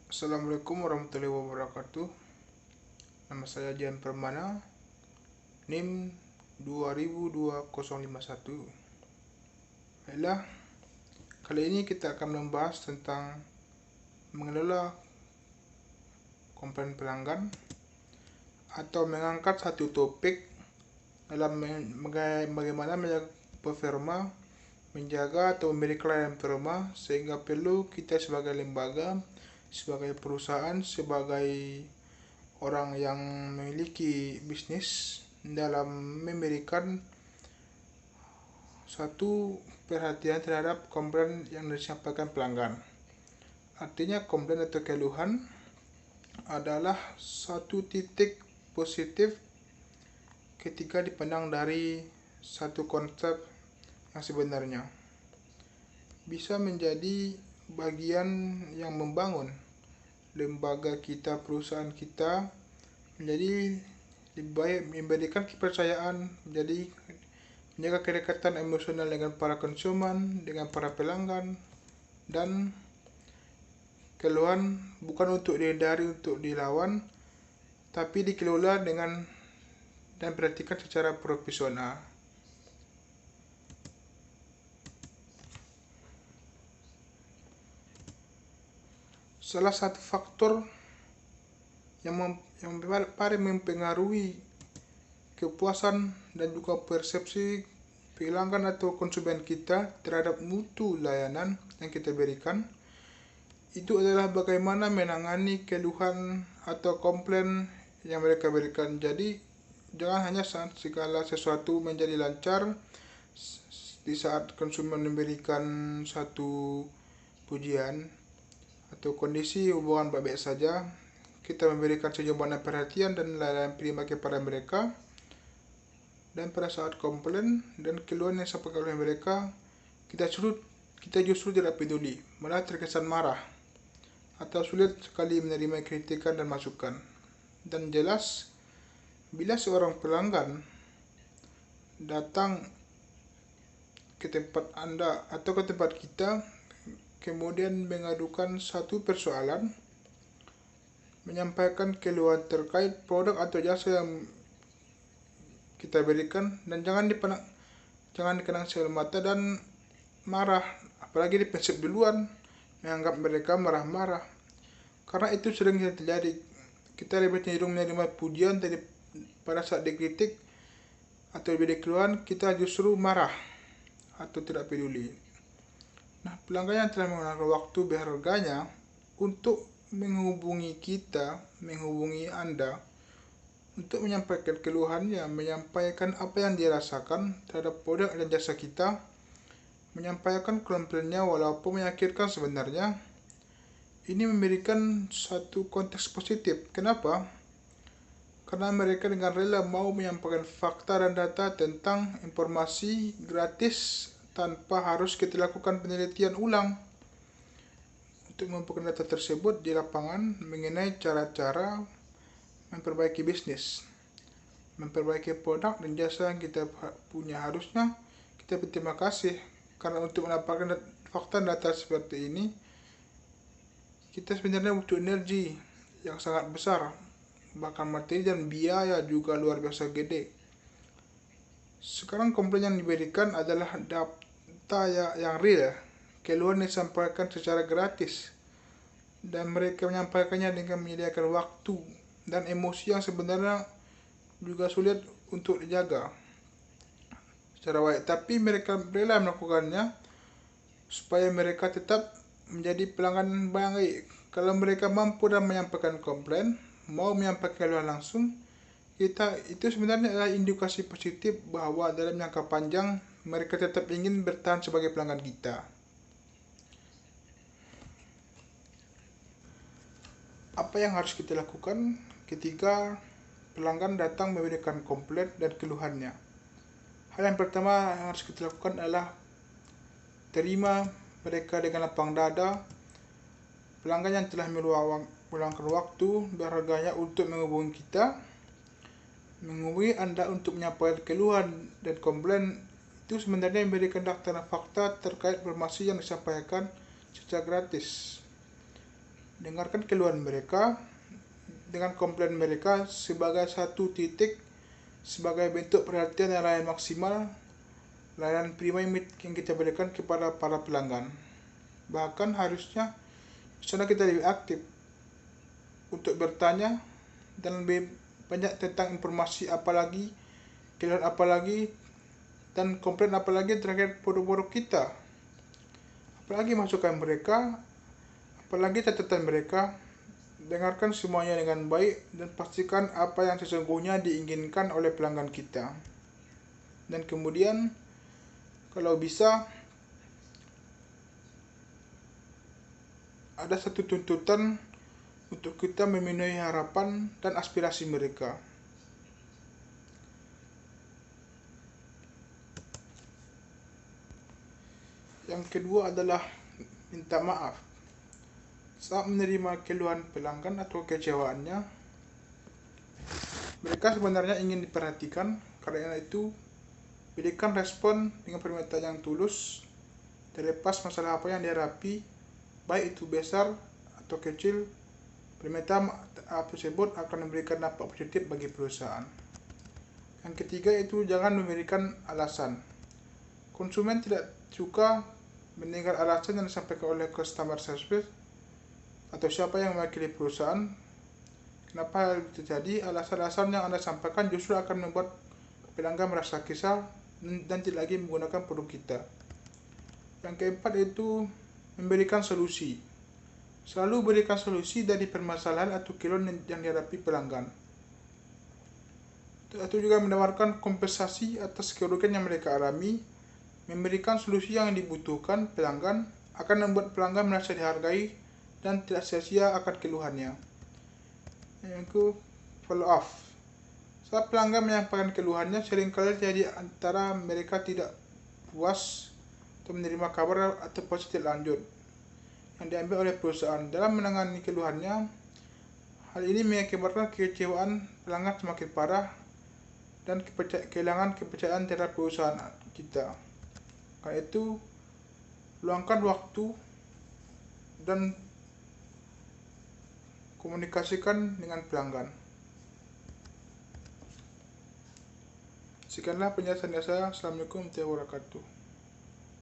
Assalamualaikum warahmatullahi wabarakatuh. Nama saya Jan Permana, NIM 202051. Baiklah, kali ini kita akan membahas tentang mengelola komplain pelanggan atau mengangkat satu topik dalam bagaimana menjaga performa, menjaga atau memberi klien performa, sehingga perlu kita sebagai lembaga, sebagai perusahaan, sebagai orang yang memiliki bisnis dalam memberikan satu perhatian terhadap komplain yang disampaikan pelanggan. Artinya komplain atau keluhan adalah satu titik positif ketika dipandang dari satu konsep yang sebenarnya. Bisa menjadi bagian yang membangun lembaga kita, perusahaan kita menjadi lebih baik, memberikan kepercayaan, menjadi menjaga kedekatan emosional dengan para konsumen, dengan para pelanggan, dan keluhan bukan untuk dihindari, untuk dilawan, tapi dikelola dengan dan perhatikan secara profesional. Salah satu faktor yang paling mempengaruhi kepuasan dan juga persepsi pelanggan atau konsumen kita terhadap mutu layanan yang kita berikan itu adalah bagaimana menangani keluhan atau komplain yang mereka berikan. Jadi jangan hanya saat segala sesuatu menjadi lancar, di saat konsumen memberikan satu pujian atau kondisi hubungan baik-baik saja, kita memberikan sejumlah perhatian dan layanan prima kepada mereka, dan pada saat komplain dan keluhan yang disampaikan oleh mereka, kita justru tidak peduli, malah terkesan marah atau sulit sekali menerima kritikan dan masukan. Dan jelas, bila seorang pelanggan datang ke tempat Anda atau ke tempat kita, kemudian mengadukan satu persoalan, menyampaikan keluhan terkait produk atau jasa yang kita berikan, dan jangan dikenang sebelah mata dan marah, apalagi dipensip duluan, menganggap mereka marah-marah, karena itu sering terjadi. Kita lebih cenderung menerima pujian pada saat dikritik atau diberi keluhan, kita justru marah atau tidak peduli. Nah, pelanggan yang telah menggunakan waktu berharganya untuk menghubungi kita, menghubungi Anda, untuk menyampaikan keluhannya, menyampaikan apa yang dia rasakan terhadap produk dan jasa kita, menyampaikan komplainnya walaupun menyakitkan sebenarnya, ini memberikan satu konteks positif. Kenapa? Karena mereka dengan rela mau menyampaikan fakta dan data tentang informasi gratis tanpa harus kita lakukan penelitian ulang untuk mengumpulkan data tersebut di lapangan mengenai cara-cara memperbaiki bisnis, memperbaiki produk dan jasa yang kita punya. Harusnya kita berterima kasih karena untuk mendapatkan fakta dan data seperti ini, kita sebenarnya butuh energi yang sangat besar, bahkan materi dan biaya juga luar biasa gede. Sekarang komplain yang diberikan adalah data yang real, keluhan disampaikan secara gratis, dan mereka menyampaikannya dengan menyediakan waktu dan emosi yang sebenarnya juga sulit untuk dijaga secara baik, tapi mereka rela melakukannya supaya mereka tetap menjadi pelanggan baik. Kalau mereka mampu dan menyampaikan komplain, mau menyampaikan keluhan langsung, itu sebenarnya adalah indikasi positif bahwa dalam jangka panjang mereka tetap ingin bertahan sebagai pelanggan kita. Apa yang harus kita lakukan ketika pelanggan datang memberikan komplain dan keluhannya? Hal yang pertama yang harus kita lakukan adalah terima mereka dengan lapang dada. Pelanggan yang telah meluangkan waktu berharganya untuk menghubungi kita, menghubungi Anda untuk menyampaikan keluhan dan komplain, itu sebenarnya memberikan data dan fakta terkait informasi yang disampaikan secara gratis. dengarkan keluhan mereka dengan komplain mereka sebagai satu titik, sebagai bentuk perhatian dan layanan maksimal, layanan prima yang kita berikan kepada para pelanggan. Bahkan harusnya sana kita lebih aktif untuk bertanya dan lebih banyak tentang informasi apalagi, keluhan apalagi, dan komplain apalagi terkait produk-produk kita. Apalagi masukan mereka, apalagi catatan mereka. Dengarkan semuanya dengan baik dan pastikan apa yang sesungguhnya diinginkan oleh pelanggan kita. Dan kemudian kalau bisa ada satu tuntutan untuk kita memenuhi harapan dan aspirasi mereka. Yang kedua adalah minta maaf. Saat menerima keluhan pelanggan atau kecewaannya, mereka sebenarnya ingin diperhatikan. Karena itu, berikan respon dengan permintaan yang tulus, terlepas masalah apa yang dihadapi, baik itu besar atau kecil. Permintaan maaf tersebut akan memberikan dampak positif bagi perusahaan. Yang ketiga itu jangan memberikan alasan. Konsumen tidak suka mendengar alasan yang disampaikan oleh customer service atau siapa yang mewakili perusahaan. Kenapa hal itu terjadi? Alasan-alasan yang Anda sampaikan justru akan membuat pelanggan merasa kesal dan tidak lagi menggunakan produk kita. Yang keempat itu memberikan solusi. Selalu berikan solusi dari permasalahan atau keluhan yang dihadapi pelanggan. Atau juga menawarkan kompensasi atas kerugian yang mereka alami. Memberikan solusi yang dibutuhkan pelanggan akan membuat pelanggan merasa dihargai dan tidak sia-sia akan keluhannya. Yang follow up. Saat pelanggan menyampaikan keluhannya, seringkali terjadi antara mereka tidak puas atau menerima kabar atau positif lanjut yang diambil oleh perusahaan. Dalam menangani keluhannya, hal ini mengakibatkan kekecewaan pelanggan semakin parah dan kehilangan kepercayaan terhadap perusahaan kita. Karena itu, luangkan waktu dan komunikasikan dengan pelanggan. Sekianlah penjelasan saya. Assalamualaikum warahmatullahi wabarakatuh.